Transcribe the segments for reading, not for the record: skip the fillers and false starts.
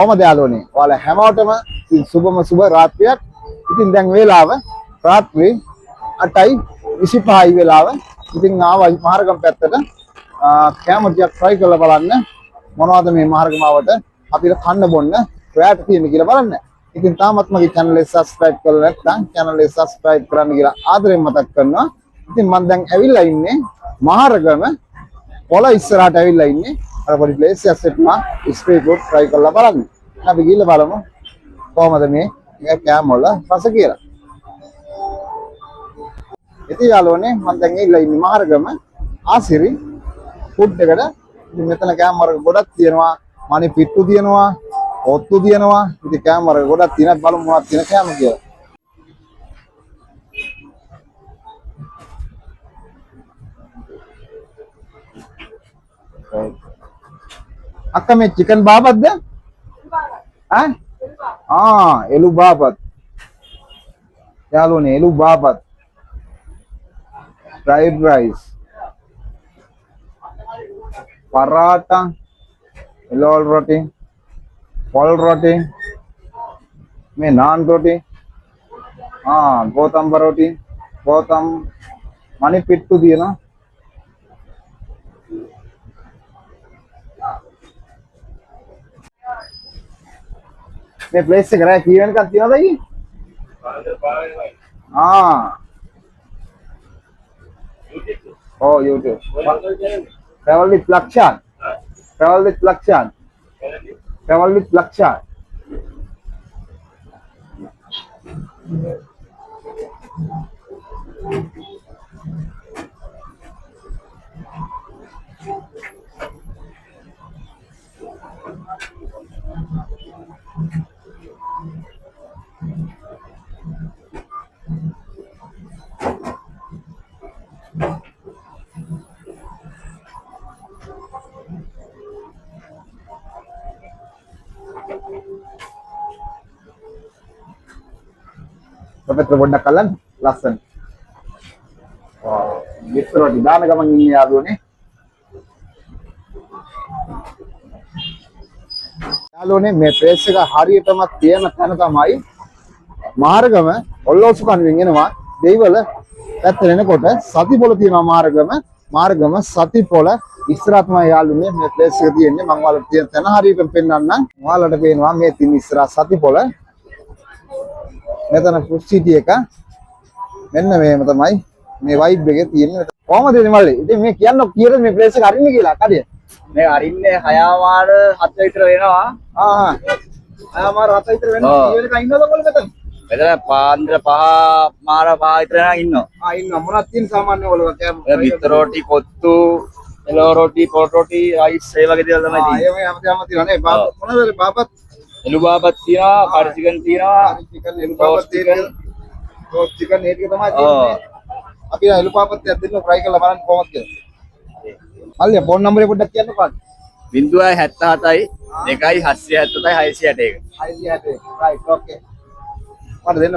කොහමද යාළුවනේ? ඔයාලා හැමෝටම සුබම සුබ රාත්‍රියක්. ඉතින් දැන් වේලාව රාත්‍රී 8:25 වෙලාව. ඉතින් ආවා මහරගම පැත්තට කැම ටිකක් try කරලා බලන්න. මොනවද මේ මහරගමාවට අපිට කන්න බොන්න රැට තියෙන කියලා බලන්න. ඉතින් තාමත් මගේ channel එක subscribe කරලා නැත්නම් channel එක subscribe කරන්න කියලා ආදරෙන් මතක් කරනවා. ඉතින් මම දැන් ඇවිල්ලා ඉන්නේ මහරගම පොළ ඉස්සරහට ඇවිල්ලා ඉන්නේ. අර පොඩි ප්ලේස් එකක් සෙට්මා ස්ට්‍රීට් ෆුඩ් try කරලා බලන්න. අපි ගිහලා බලමු කොහමද මේ කෑම වල රස කියලා. ඉතින් යාළුවනේ මම දැන් ඉල්ලා ඉන්නේ මහරගම ආසිරි ෆුඩ් එකට. ඉතින් මෙතන කෑම වර්ග ගොඩක් තියෙනවා. මණි පිට්ටු තියෙනවා, ඔත්තු තියෙනවා. ඉතින් කෑම වර්ග ගොඩක් තියෙනවා. බලමු මොනවද තියෙන කෑම කියලා. අක්කා මේ චිකන් බාබත්ද? එලු බාබත්. යාළුවනේ එලු බාබත්. फ्राइड राइस, पराठा, लोल रोटी, फल रोटी, में नान रोटी, गौतम रोटी, गौतम मनी पिट्टू दिए ना मैं प्लेस से कराया की इवेंट करती हूँ भाई. Oh, YouTube. Travel with Lakshan. Travel with Lakshan. Travel with Lakshan. Sampai terbondak kalian lassen. Wow, gitu loh di dalam gamang ini ya nih. යාළුවනේ මේ ප්‍රේස් එක හරියටම තියෙන තැන තමයි මහරගම ඔල්ලෝසුකන් වෙනවා දෙයිවල පැත්තට එනකොට සතිපොළ තියෙනවා මහරගම සතිපොළ ඉස්සරහ තමයි යාළුවනේ මේ ප්ලේස් එක තියෙන්නේ. මම ඔයාලට තියෙන තැන හරියටම පෙන්නන්නම්. ඔයාලට පේනවා මේ තියෙන ඉස්සරහ සතිපොළ. මෙතන ෆුඩ් සිටි එක මෙන්න මේම තමයි මේ වයිබ් එකේ තියෙන්නේ. කොහමද ඉතින් මල්ලි? ඉතින් මේ කියන්න කීයද මේ ප්ලේස් එක අරින්නේ කියලා කඩිය? මේ අරින්නේ 6:00 7 විතර වෙනවා. 6:00 7 විතර වෙනවා. කී වෙනකන් ඉන්නවද ඔයගොල්ලෝ මෙතන? මෙතන පාන්දර 5:00 විතර ඉන්නවා. ඉන්නවා. මොනවද තියෙන සාමාන්‍ය ඔයගොල්ලෝ කෑම? බිත්ත රොටි, කොත්තු, එළව රොටි, පොල් රොටි, රයිස් ඒ වගේ දේවල් තමයි තියෙන්නේ. මේ හැමදාම තියෙනවා නේ. මොනවද බාබත්? එළු බාබත් තියෙනවා, කඩ චිකන් තියෙනවා, චිකන් එළු බාබත් තියෙනවා. රෝස් චිකන් ඒක තමයි තියෙන්නේ. අපි එළු බාබත් දෙන්න try කරලා බලන්න කොහොමද කියලා. අල්ලිය ෆෝන් නම්බරේ පොඩ්ඩක් කියන්නකෝ. 077යි 2යි 777යි 661. 661. right okay. මට දෙන්න.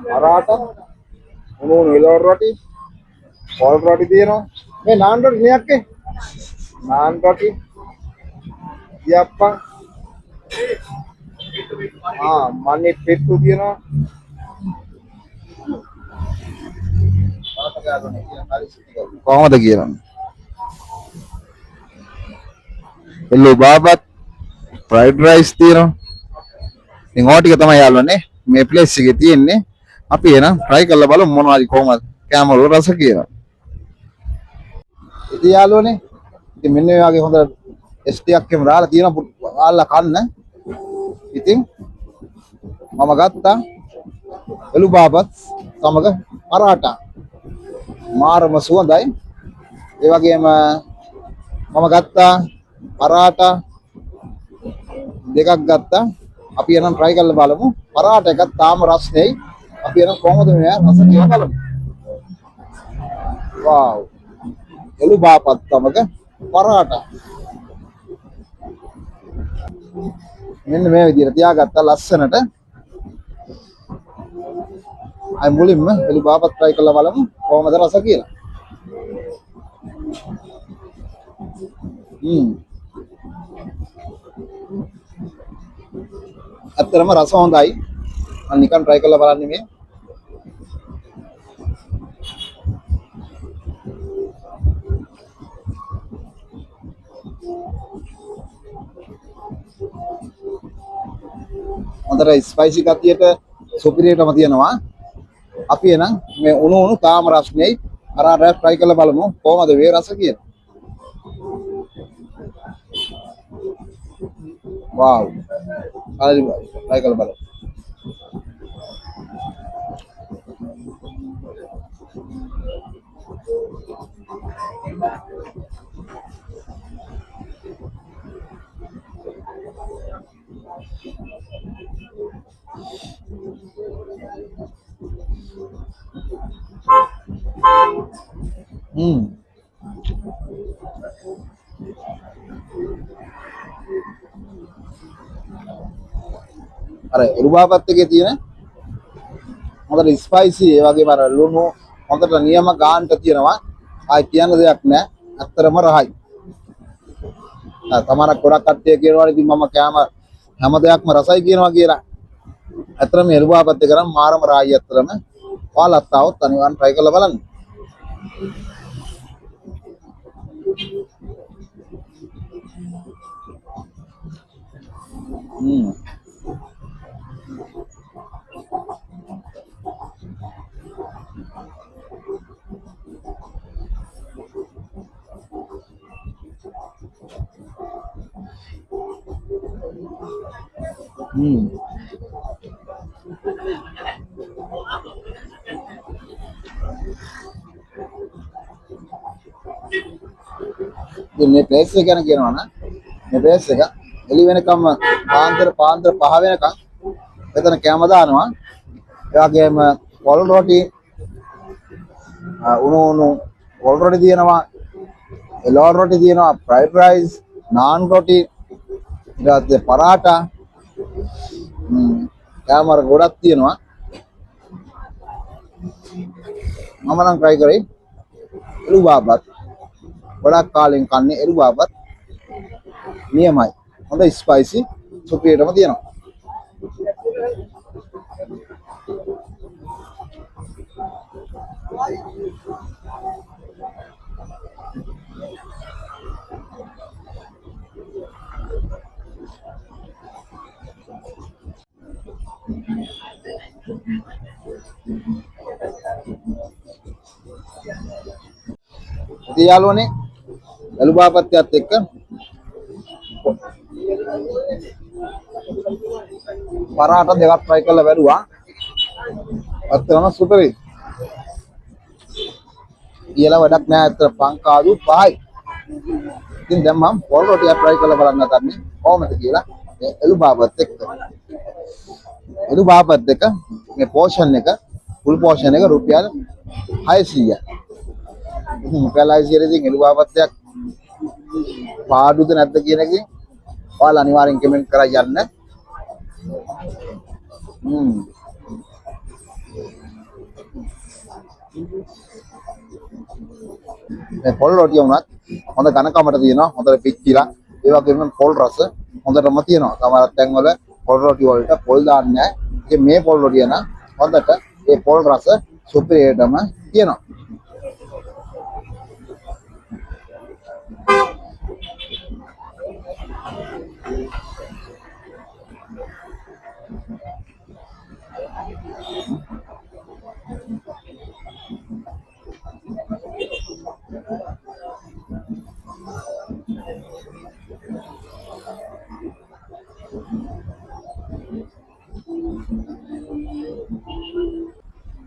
පරාටා මොන එළවලු රොටි පොල් රොටි තියෙනවා. මේ නාන් රොටි නියක්කේ නාන් රොටි යප්පා මන්නේ පිට්ටු තියෙනවා. කොහමද කියලා එල්ලු බාබත් ෆ්‍රයිඩ් රයිස් තියෙනවා. ඉතින් ඕ ටික තමයි යාළුවනේ මේ ප්ලේස් එකේ තියෙන්නේ. අපි එන try කරලා බලමු මොනවද කොහමද කෑම වල රස කියලා. ඉතින් යාළුවනේ ඉතින් මෙන්න මේ වගේ හොඳ ST එකක් එම දාලා තියෙනවා ආල්ලා කන්න. ඉතින් මම ගත්තා එළු බාබත් සමග පරාටා. මාරම සුවඳයි. ඒ වගේම මම ගත්තා පරාටා දෙකක් ගත්තා. අපි එනම් try කරලා බලමු. පරාටා එකක් තාම රස් නෙයි. අපි එනම් කොහොමද මේ රස කියලා බලමු. wow. එළු බාපත් සමග පරාටා. මෙන්න මේ විදිහට තියාගත්තා ලස්සනට. අය මුලින්ම එළු බාපත් try කරලා බලමු කොහොමද රස කියලා. ඇත්තටම රස හොඳයි. මම නිකන් try කරලා බලන්නේ මේ. හොඳට ස්පයිසි ගතියට සුපිරියටම තියෙනවා. අපි එනම් මේ උණු තාම රස්නෙයි අර try කරලා බලමු කොහමද වේ රස කියලා. Wow. Hadi try කරලා බලමු. අර එළුබාපත් එකේ තියෙන හොඳට ස්පයිසි ඒ වගේම අර ලුණු හොඳට නියම ගානට තියෙනවා. ආයි කියන්න දෙයක් නැහැ. ඇත්තටම රහයි. තමරක් ගොඩක් කට්ටිය කියනවා ඉතින් මම කෑම හැම දෙයක්ම රසයි කියනවා කියලා. ඇත්තටම එළුබාපත් එක නම් මාරම රහයි ඇත්තටම. ඔයාලත් આવොත් අනිවාර්යෙන් try කරලා බලන්න. මේ ප්ලේස් එක ගැන කියනවා නම් මේ ප්ලේස් එක එළි වෙනකම් පාන්දර 5 වෙනකම් එතන කැම දානවා. ඒ වගේම පොල් රොටි උණු පොල් රොටි තියෙනවා, එළවලු රොටි තියෙනවා, ෆ්‍රයිඩ් රයිස්, නාන් රොටි, ඊට පස්සේ පරාටා කැමර ගොඩක් තියෙනවා. මම නම් try කරේ එළුබාපත්. ගොඩක් කාලෙන් කන්නේ එළුබාපත්. නියමයි. හොඳ ස්පයිසි සුපිරියටම තියෙනවා. ඉතින් යාළුවනේ එළුබාපත්යත් එක්ක පරාට දෙකක් try කරලා බැලුවා. අත්‍තරම සුපිරි. කියලා වැඩක් නෑ අතර පංකාදු 5යි. ඉතින් දැන් මම පොල් රොටියක් try කරලා බලන්න හදන්නේ කොහොමද කියලා. මේ එළුබාපත් එක්ක. එළුබාපත් එක මේ පෝෂන් එක ෆුල් පෝෂන් එක රුපියල් 600යි. ඉතින් රුපියල් 600 ඉතින් එළුබාපත්යක් පාඩුද නැද්ද කියන එකෙන් ඔයාලා අනිවාර්යෙන් කමෙන්ට් කරලා යන්න. මේ පොල් රොටිය උනත් හොඳ ඝනකමට තියෙනවා. හොඳට පිච්චිලා ඒ වගේම පොල් රස හොඳටම තියෙනවා. සමහර තැන් වල පොල් රොටි වලට පොල් දාන්නේ නැහැ. ඉතින් මේ පොල් රොටිය නම් හොඳට ඒ පොල් රස සුපිරියටම තියෙනවා.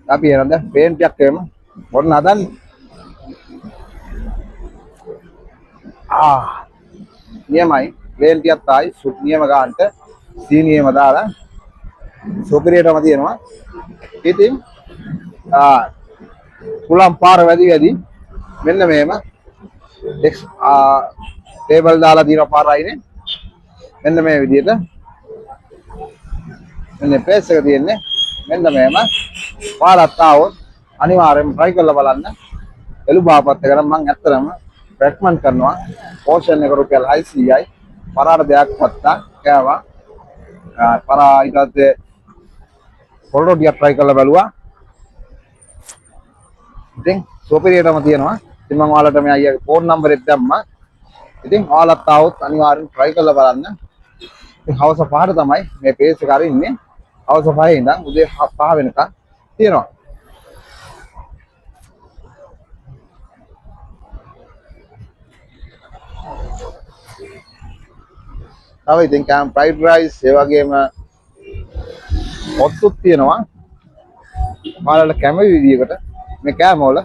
Tapi ya nanti pengen piak kem, bon nadan, नियमයි ප්ලේන් ටිකක් තායි සුප් නියම ගන්නට සීනියම දාලා සුපිරියටම තියෙනවා. ඉතින් කුලම් පාර වැඩි මෙන්න මේම ටේබල් දාලා දින පාරයිනේ. මෙන්න මේ විදිහට මෙන්න පේස් එක තියෙන්නේ. මෙන්න මේම පාරත් ආවොත් අනිවාර්යෙන්ම try කරලා බලන්න. එළුබාපත් එක නම් මම ඇත්තටම රෙකමන්ඩ් කරනවා. පෝෂන් එක රුපියල් 600යි. පරාට දෙයක් ගත්තා කෑවා. පරා ඊට පස්සේ පොරොටියක් try කරලා බලුවා. ඉතින් සුපිරියටම තියෙනවා. ඉතින් මම ඔයාලට මේ අයියාගේ ෆෝන් නම්බර් එක දැම්මා. ඉතින් ඔයාලත් આવොත් අනිවාර්යෙන් try කරලා බලන්න. ඉතින් හවස 5ට තමයි මේ පේජ් එක අරින්නේ. හවස 5 ඉඳන් උදේ 5 වෙනකන් තියෙනවා. තව ඉතින් කෑම ෆ්‍රයිඩ් රයිස් ඒ වගේම ඔත්තුත් තියෙනවා. ඔයාලට කැමති විදියකට මේ කෑම වල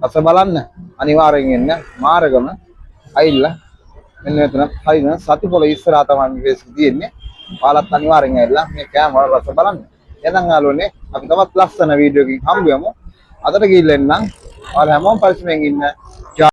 රස බලන්න අනිවාර්යෙන් එන්න මාරගම අයිල්ලා මෙන්න මෙතන හයින සතිපොළ ඉස්සරහා තමයි මේ පේස් තියෙන්නේ. ඔයාලත් අනිවාර්යෙන් ඇවිල්ලා මේ කෑම වල රස බලන්න. එහෙනම් යාළුවනේ අපි තවත් ලස්සන වීඩියෝ එකකින් හම්බ වෙමු. අදට ගිහින් එන්නම්. ඔයාලා හැමෝම පරිස්සමෙන් ඉන්න.